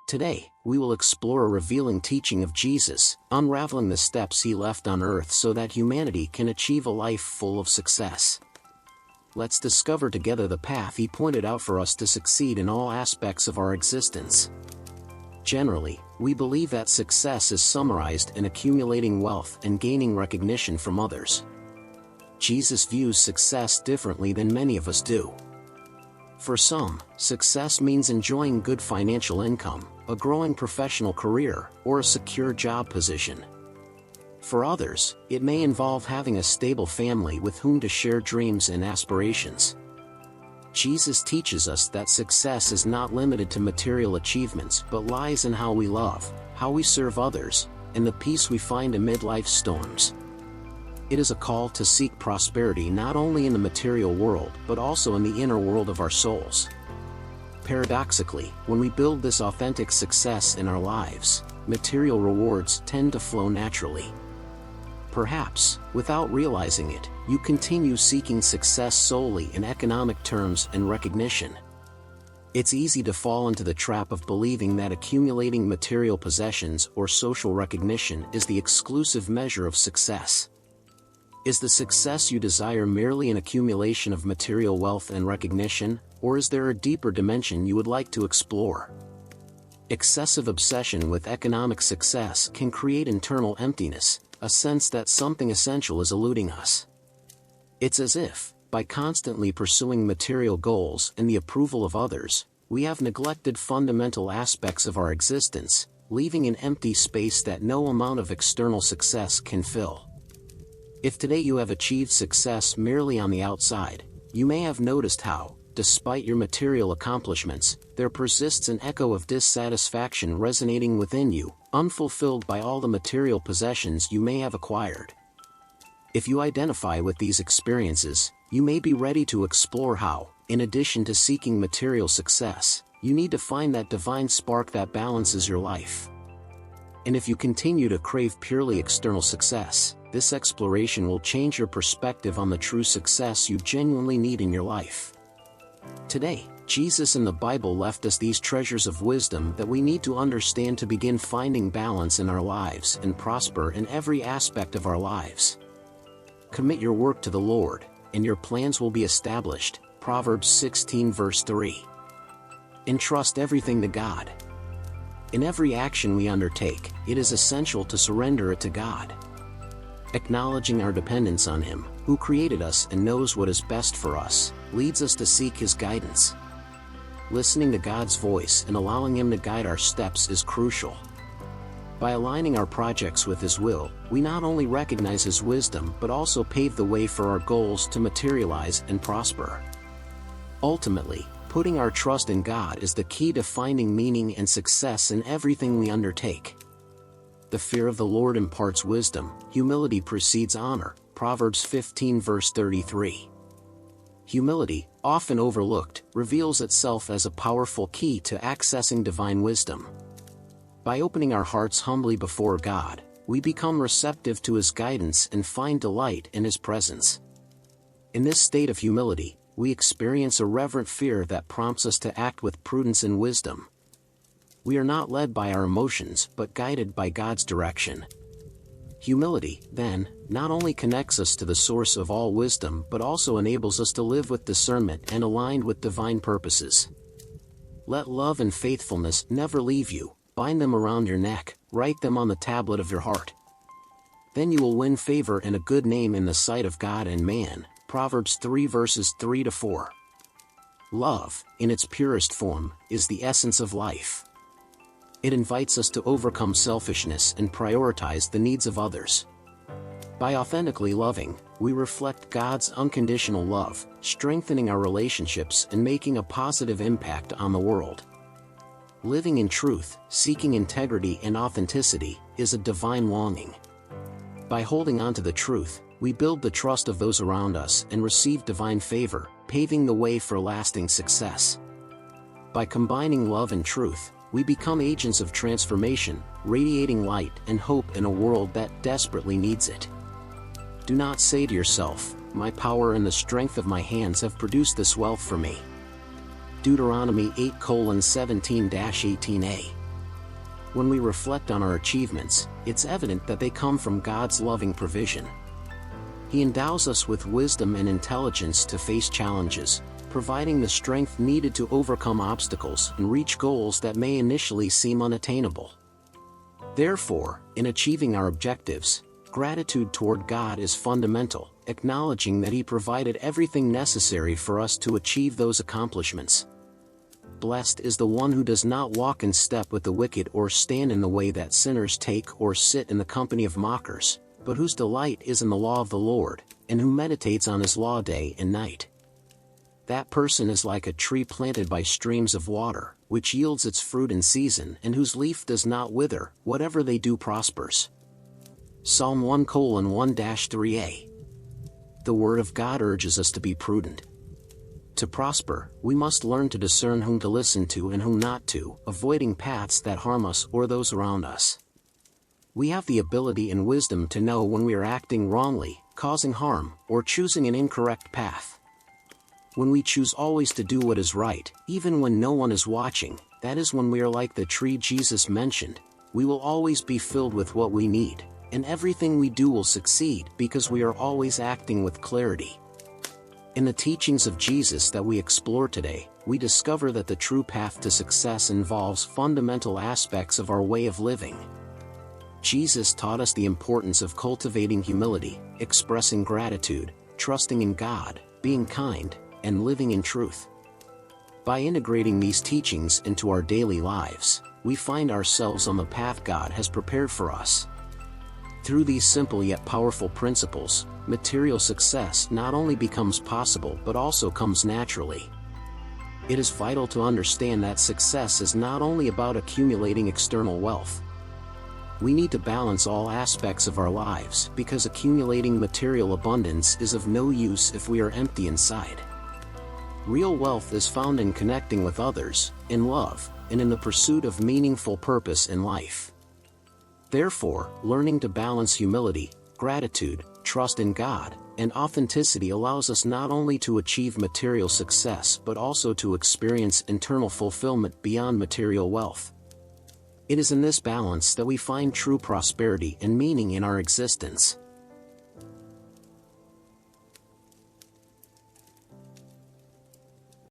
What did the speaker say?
Today, we will explore a revealing teaching of Jesus, unraveling the steps he left on earth so that humanity can achieve a life full of success. Let's discover together the path he pointed out for us to succeed in all aspects of our existence. Generally, we believe that success is summarized in accumulating wealth and gaining recognition from others. Jesus views success differently than many of us do. For some, success means enjoying good financial income, a growing professional career, or a secure job position. For others, it may involve having a stable family with whom to share dreams and aspirations. Jesus teaches us that success is not limited to material achievements but lies in how we love, how we serve others, and the peace we find amid life's storms. It is a call to seek prosperity not only in the material world but also in the inner world of our souls. Paradoxically, when we build this authentic success in our lives, material rewards tend to flow naturally. Perhaps, without realizing it, you continue seeking success solely in economic terms and recognition. It's easy to fall into the trap of believing that accumulating material possessions or social recognition is the exclusive measure of success. Is the success you desire merely an accumulation of material wealth and recognition, or is there a deeper dimension you would like to explore? Excessive obsession with economic success can create internal emptiness, a sense that something essential is eluding us. It's as if, by constantly pursuing material goals and the approval of others, we have neglected fundamental aspects of our existence, leaving an empty space that no amount of external success can fill. If today you have achieved success merely on the outside, you may have noticed how, despite your material accomplishments, there persists an echo of dissatisfaction resonating within you, unfulfilled by all the material possessions you may have acquired. If you identify with these experiences, you may be ready to explore how, in addition to seeking material success, you need to find that divine spark that balances your life. And if you continue to crave purely external success, this exploration will change your perspective on the true success you genuinely need in your life. Today, Jesus and the Bible left us these treasures of wisdom that we need to understand to begin finding balance in our lives and prosper in every aspect of our lives. Commit your work to the Lord, and your plans will be established. Proverbs 16 verse 3. Entrust everything to God. In every action we undertake, it is essential to surrender it to God. Acknowledging our dependence on Him, who created us and knows what is best for us, leads us to seek His guidance. Listening to God's voice and allowing Him to guide our steps is crucial. By aligning our projects with His will, we not only recognize His wisdom but also pave the way for our goals to materialize and prosper. Ultimately, putting our trust in God is the key to finding meaning and success in everything we undertake. The fear of the Lord imparts wisdom, humility precedes honor. Proverbs 15 verse 33. Humility, often overlooked, reveals itself as a powerful key to accessing divine wisdom. By opening our hearts humbly before God, we become receptive to His guidance and find delight in His presence. In this state of humility, we experience a reverent fear that prompts us to act with prudence and wisdom. We are not led by our emotions but guided by God's direction. Humility, then, not only connects us to the source of all wisdom but also enables us to live with discernment and aligned with divine purposes. Let love and faithfulness never leave you. Bind them around your neck, write them on the tablet of your heart. Then you will win favor and a good name in the sight of God and man. Proverbs 3 verses 3 to 4. Love, in its purest form, is the essence of life. It invites us to overcome selfishness and prioritize the needs of others. By authentically loving, we reflect God's unconditional love, strengthening our relationships and making a positive impact on the world. Living in truth, seeking integrity and authenticity, is a divine longing. By holding on to the truth, we build the trust of those around us and receive divine favor, paving the way for lasting success. By combining love and truth, we become agents of transformation, radiating light and hope in a world that desperately needs it. Do not say to yourself, "My power and the strength of my hands have produced this wealth for me." Deuteronomy 8:17-18a. When we reflect on our achievements, it's evident that they come from God's loving provision. He endows us with wisdom and intelligence to face challenges, providing the strength needed to overcome obstacles and reach goals that may initially seem unattainable. Therefore, in achieving our objectives, gratitude toward God is fundamental, acknowledging that He provided everything necessary for us to achieve those accomplishments. Blessed is the one who does not walk in step with the wicked or stand in the way that sinners take or sit in the company of mockers, but whose delight is in the law of the Lord, and who meditates on His law day and night. That person is like a tree planted by streams of water, which yields its fruit in season and whose leaf does not wither. Whatever they do prospers. Psalm 1:1-3a. The Word of God urges us to be prudent. To prosper, we must learn to discern whom to listen to and whom not to, avoiding paths that harm us or those around us. We have the ability and wisdom to know when we are acting wrongly, causing harm, or choosing an incorrect path. When we choose always to do what is right, even when no one is watching, that is when we are like the tree Jesus mentioned. We will always be filled with what we need, and everything we do will succeed because we are always acting with clarity. In the teachings of Jesus that we explore today, we discover that the true path to success involves fundamental aspects of our way of living. Jesus taught us the importance of cultivating humility, expressing gratitude, trusting in God, being kind, and living in truth. By integrating these teachings into our daily lives, we find ourselves on the path God has prepared for us. Through these simple yet powerful principles, material success not only becomes possible but also comes naturally. It is vital to understand that success is not only about accumulating external wealth. We need to balance all aspects of our lives because accumulating material abundance is of no use if we are empty inside. Real wealth is found in connecting with others, in love, and in the pursuit of meaningful purpose in life. Therefore, learning to balance humility, gratitude, trust in God, and authenticity allows us not only to achieve material success but also to experience internal fulfillment beyond material wealth. It is in this balance that we find true prosperity and meaning in our existence.